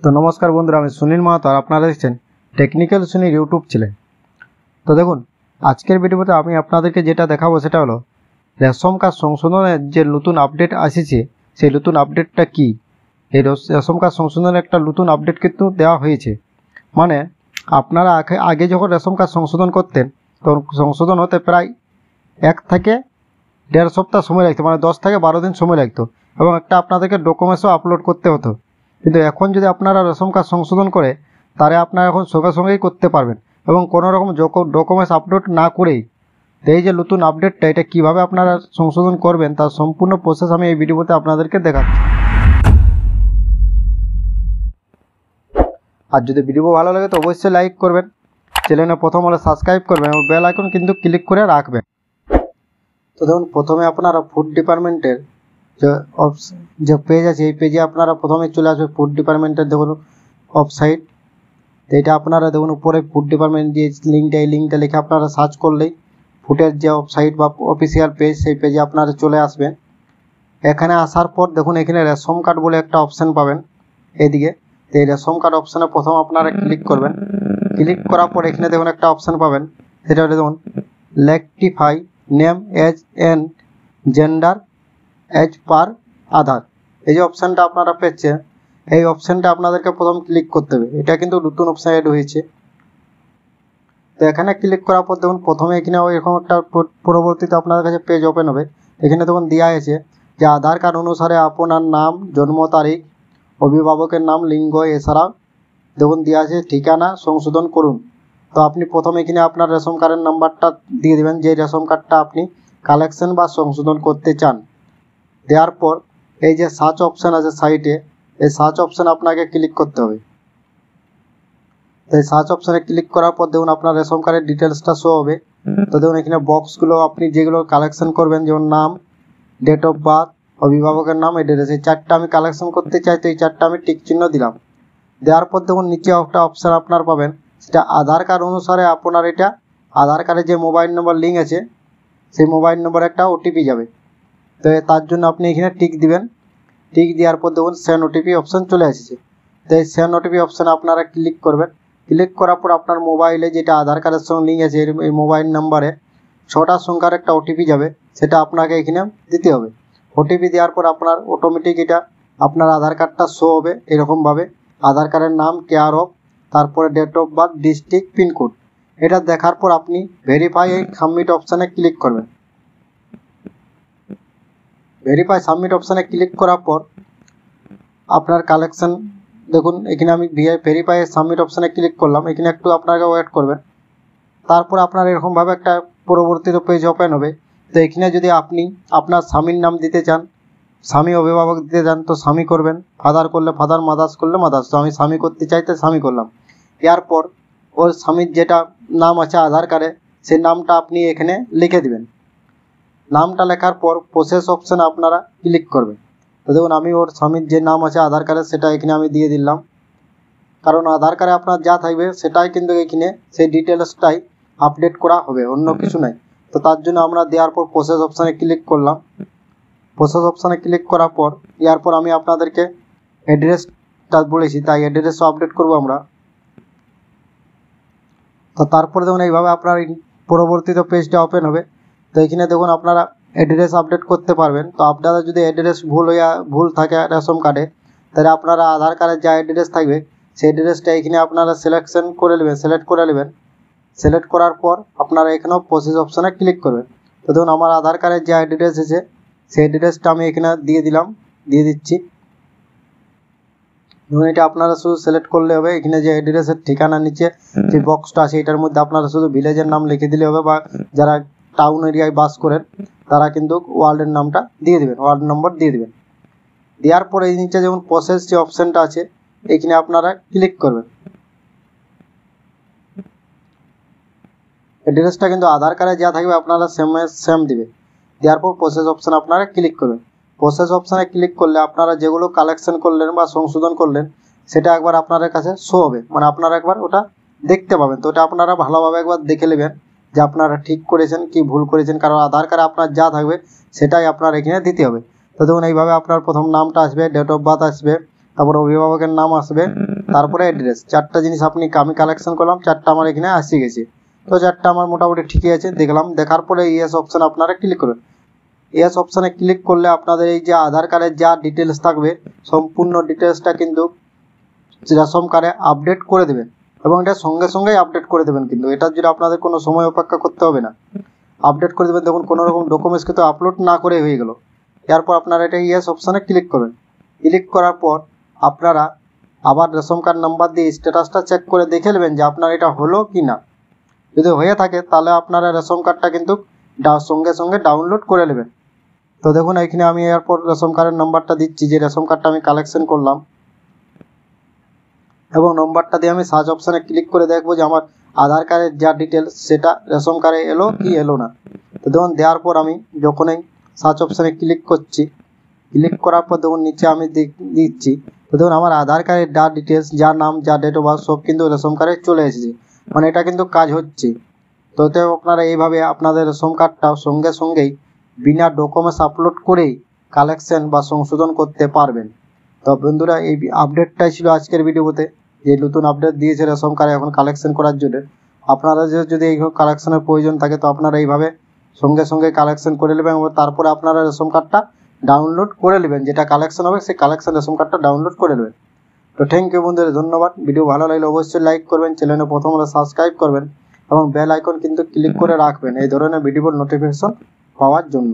তো নমস্কার বন্ধুরা, আমি সুনীল মাহাতো আর আপনারা দেখছেন টেকনিক্যাল সুনীল ইউটিউব চ্যানেল। তো দেখুন, আজকের ভিডিওতে আমি আপনাদেরকে যেটা দেখাবো সেটা হলো রেশন কার্ড সংশোধনের যে নতুন আপডেট আসছে সেই নতুন আপডেটটা কি। এই রেশন কার্ড সংশোধনের একটা নতুন আপডেট কিন্তু দেওয়া হয়েছে। মানে আপনারা আগে যখন রেশন কার্ড সংশোধন করতেন তখন সংশোধন হতে প্রায় 1 থেকে 1.5 সপ্তাহ সময় লাগতো, মানে 10 থেকে 12 দিন সময় লাগতো, এবং একটা আপনাদেরকে ডকুমেন্টসও আপলোড করতে হতো। কিন্তু এখন যদি আপনারা রেশন কার্ড সংশোধন করে তাহলে আপনারা এখন সঙ্গে সঙ্গেই করতে পারবেন এবং কোনো রকম ডকুমেন্টস আপলোড না করেই। তো এই যে নতুন আপডেটটা, এটা কীভাবে আপনারা সংশোধন করবেন তার সম্পূর্ণ প্রসেস আমি এই ভিডিওতে আপনাদেরকে দেখাচ্ছি। আর যদি ভিডিও ভালো লাগে তো অবশ্যই লাইক করবেন, চ্যানেলে প্রথম হলে সাবস্ক্রাইব করবেন এবং বেল আইকন কিন্তু ক্লিক করে রাখবেন। তো দেখুন, প্রথমে আপনারা ফুড ডিপার্টমেন্টের যে পেজ আছে এই পেজে আপনারা প্রথমে চলে আসবে ফুড ডিপার্টমেন্টের দেখুন ওয়েবসাইট। তো এটা আপনারা দেখুন উপরে ফুড ডিপার্টমেন্ট যে লিঙ্কটা, এই লিঙ্কটা লিখে আপনারা সার্চ করলেই ফুডের যে ওয়েবসাইট বা অফিসিয়াল পেজ সেই পেজে আপনারা চলে আসবেন। এখানে আসার পর দেখুন এখানে রেশন কার্ড বলে একটা অপশান পাবেন এইদিকে। তো এই রেশন কার্ড অপশানে প্রথম আপনারা ক্লিক করবেন। ক্লিক করার পর এখানে দেখুন একটা অপশান পাবেন, সেটা হলো দেখুন rectify name age and gender as per Aadhaar. এই যে অপশানটা আপনারা পেয়েছেন, এই অপশানটা আপনাদেরকে প্রথম ক্লিক করতে হবে। এটা কিন্তু নতুন অপশান এড হয়েছে। তো এখানে ক্লিক করার পর দেখুন প্রথমে এখানে এরকম একটা পরবর্তীতে আপনাদের কাছে পেজ ওপেন হবে। এখানে দেখুন দেওয়া আছে যে আধার কার্ড অনুসারে আপনার নাম, জন্ম তারিখ, অভিভাবকের নাম, লিঙ্গ, এছাড়াও দেখুন দেওয়া আছে ঠিকানা সংশোধন করুন। তো আপনি প্রথমে এখানে আপনার রেশন কার্ডের নাম্বারটা দিয়ে দেবেন, যে রেশন কার্ডটা আপনি কালেকশন বা সংশোধন করতে চান। দেওয়ার পর এই যে সার্চ অপশান আছে সাইটে, এই সার্চ অপশান আপনাকে ক্লিক করতে হবে। তো এই সার্চ অপশানে ক্লিক করার পর দেখুন আপনার রেশন কার্ডের ডিটেলসটা শো হবে। তো দেখুন এখানে বক্সগুলো আপনি যেগুলো কালেকশন করবেন, যেমন নাম, ডেট অফ বার্থ, অভিভাবকের নাম, অ্যাড্রেস, এই 4টা আমি কালেকশন করতে চাই। তো এই 4টা আমি টিক চিহ্ন দিলাম। দেওয়ার পর দেখুন নিচে একটা অপশান আপনার পাবেন, সেটা আধার কার্ড অনুসারে আপনার এটা আধার কার্ডে যে মোবাইল নম্বর লিঙ্ক আছে সেই মোবাইল নম্বরে একটা ওটিপি যাবে। তো তার জন্য আপনি এখানে টিক দিবেন। টিক দেওয়ার পর দেখুন সেন্ড ওটিপি অপশান চলে এসেছে। তো এই সেন্ড ওটিপি অপশানে আপনারা ক্লিক করবেন। ক্লিক করার পর আপনার মোবাইলে যেটা আধার কার্ডের সঙ্গে লিঙ্ক আছে এই মোবাইল নাম্বারে 6টা সংখ্যার একটা ওটিপি যাবে, সেটা আপনাকে এখানে দিতে হবে। ওটিপি দেওয়ার পর আপনার অটোমেটিক এটা আপনার আধার কার্ডটা শো হবে এরকমভাবে। আধার কার্ডের নাম, কেয়ার অফ, তারপরে date of birth, district, pincode. এটা দেখার পর আপনি ভেরিফাই এই সাবমিট অপশানে ক্লিক করবেন। ভেরিফাই সাবমিট অপশানে ক্লিক করার পর আপনার কালেকশন দেখুন এখানে আমি ভেরিফাই সাবমিট অপশানে ক্লিক করলাম। এখানে একটু আপনাকে ওয়েট করবেন। তারপর আপনার এরকমভাবে একটা পরবর্তীতে পেজ ওপেন হবে। তো এখানে যদি আপনি আপনার স্বামীর নাম দিতে চান, স্বামী অভিভাবক দিতে চান তো স্বামী করবেন, ফাদার করলে ফাদার, মাদার্স করলে মাদার্স। তো আমি স্বামী করতে চাইতে স্বামী করলাম। এরপর ওর স্বামীর যেটা নাম আছে আধার কার্ডে সেই নামটা আপনি এখানে লিখে দিবেন। নামটা লেখার পর প্রসেস অপশানে আপনারা ক্লিক করবেন। তো দেখুন আমি ওর স্বামীর যে নাম আছে আধার কার্ডে সেটা এখানে আমি দিয়ে দিলাম, কারণ আধার কার্ডে আপনার যা থাকবে সেটাই কিন্তু এখানে সেই ডিটেলসটাই আপডেট করা হবে, অন্য কিছু নাই। তো তার জন্য আমরা দেওয়ার পর প্রসেস অপশানে ক্লিক করলাম। প্রসেস অপশানে ক্লিক করার পর এরপর আমি আপনাদেরকে অ্যাড্রেসটা বলেছি, তাই অ্যাড্রেসও আপডেট করব আমরা। তো তারপরে দেখুন এইভাবে আপনার পরবর্তীতে পেজটা ওপেন হবে। তো এখানে দেখুন আপনারা অ্যাড্রেস আপডেট করতে পারবেন। তো আপনারা যদি অ্যাড্রেস ভুল থাকে রেশন কার্ডে, তাহলে আপনারা আধার কার্ডের যা অ্যাড্রেস থাকবে সেই অ্যাড্রেসটা এখানে আপনারা সিলেক্ট করে নেবেন। সিলেক্ট করার পর আপনারা এখানেও প্রসেস অপশানে ক্লিক করবেন। তো দেখুন আমার আধার কার্ডের যে অ্যাড্রেস আছে সেই অ্যাড্রেসটা আমি এখানে দিয়ে দিচ্ছি। ধরুন এটা আপনারা শুধু সিলেক্ট করলে হবে। এখানে যে অ্যাড্রেসের ঠিকানা নিচে যে বক্সটা আছে এটার মধ্যে আপনারা শুধু ভিলেজের নাম লিখে দিলে হবে, বা যারা টাউন এরিয়ায় বাস করেন তারা কিন্তু ওয়ার্ডের নামটা দিয়ে দেবেন, ওয়ার্ড নম্বর দিয়ে দেবেন। দেওয়ার পরে এই নিচে যেমন প্রসেস যে অপশানটা আছে এখানে আপনারা ক্লিক করবেন। অ্যাড্রেসটা কিন্তু আধার কার্ডে যা থাকবে আপনারা সেম দিবে। দেওয়ার পর প্রসেস অপশান আপনারা ক্লিক করবেন। প্রসেস অপশানে ক্লিক করলে আপনারা যেগুলো কালেকশন করলেন বা সংশোধন করলেন সেটা একবার আপনাদের কাছে শো হবে, মানে আপনারা একবার ওটা দেখতে পাবেন। তো ওটা আপনারা ভালোভাবে একবার দেখে নেবেন যে আপনারা ঠিক করেছেন কি ভুল করেছেন, কারণ আধার কার্ডে আপনার যা থাকবে সেটাই আপনার এখানে দিতে হবে। তো দেখুন এইভাবে আপনার প্রথম নামটা আসবে, ডেট অফ বার্থ আসবে, তারপর অভিভাবকের নাম আসবে, তারপরে অ্যাড্রেস। 4টা জিনিস আমি কালেকশন করলাম, 4টা আমার এখানে আসে গেছে। তো 4টা আমার মোটামুটি ঠিকই আছে, দেখলাম। দেখার পরে ইয়েস অপশানে আপনারা ক্লিক করবেন। ইয়েস অপশানে ক্লিক করলে আপনাদের এই যে আধার কার্ডের যা ডিটেলস থাকবে সম্পূর্ণ ডিটেলসটা কিন্তু রেশন কার্ডে আপডেট করে দেবেন, এবং এটা সঙ্গে সঙ্গেই আপডেট করে দেবেন। কিন্তু এটার জন্য আপনাদের কোনো সময় অপেক্ষা করতে হবে না, আপডেট করে দেবেন। দেখুন কোনো রকম ডকুমেন্টস কিন্তু আপলোড না করে হয়ে গেল। এরপর আপনারা এটা ইয়েস অপশানে ক্লিক করবেন। ক্লিক করার পর আপনারা আবার রেশন কার্ড নাম্বার দিয়ে স্ট্যাটাসটা চেক করে দেখে নেবেন যে আপনার এটা হলো কি না। যদি হয়ে থাকে তাহলে আপনারা রেশন কার্ডটা কিন্তু সঙ্গে সঙ্গে ডাউনলোড করে নেবেন। তো দেখুন এখানে আমি এরপর রেশন কার্ডের নাম্বারটা দিচ্ছি, যে রেশন কার্ডটা আমি কালেকশন করলাম, এবং নম্বরটা দিয়ে আমি সার্চ অপশানে ক্লিক করে দেখবো যে আমার আধার কার্ডের যা ডিটেলস সেটা রেশন কার্ডে এলো কি এলো না। তো দেখুন দেওয়ার পর আমি যখনই সার্চ অপশানে ক্লিক করছি, ক্লিক করার পর দেখুন নিচে আমি দিচ্ছি। তো দেখুন আমার আধার কার্ডের যা ডিটেলস, যা নাম, যা ডেট অফ বার্থ সব কিন্তু রেশন কার্ডে চলে এসেছে, মানে এটা কিন্তু কাজ হচ্ছে। তো আপনারা এইভাবে আপনাদের রেশন কার্ডটাও সঙ্গে সঙ্গেই বিনা ডকুমেন্টস আপলোড করেই কালেকশন বা সংশোধন করতে পারবেন। তো বন্ধুরা এই আপডেটটাই ছিল আজকের ভিডিওতে, যে নতুন আপডেট দিয়েছে রেশন কার্ড এখন কালেকশন করার জন্য। আপনারা যদি এই কালেকশনের প্রয়োজন থাকে তো আপনারা এইভাবে সঙ্গে সঙ্গে কালেকশন করে নেবেন, এবং তারপরে আপনারা রেশন কার্ডটা ডাউনলোড করে নেবেন। যেটা কালেকশন হবে সেই কালেকশন রেশন কার্ডটা ডাউনলোড করে নেবেন। তো থ্যাংক ইউ বন্ধুরা, ধন্যবাদ। ভিডিও ভালো লাগলে অবশ্যই লাইক করবেন, চ্যানেলে প্রথম হলে সাবস্ক্রাইব করবেন, এবং বেল আইকন কিন্তু ক্লিক করে রাখবেন এই ধরনের ভিডিওর নোটিফিকেশন পাওয়ার জন্য।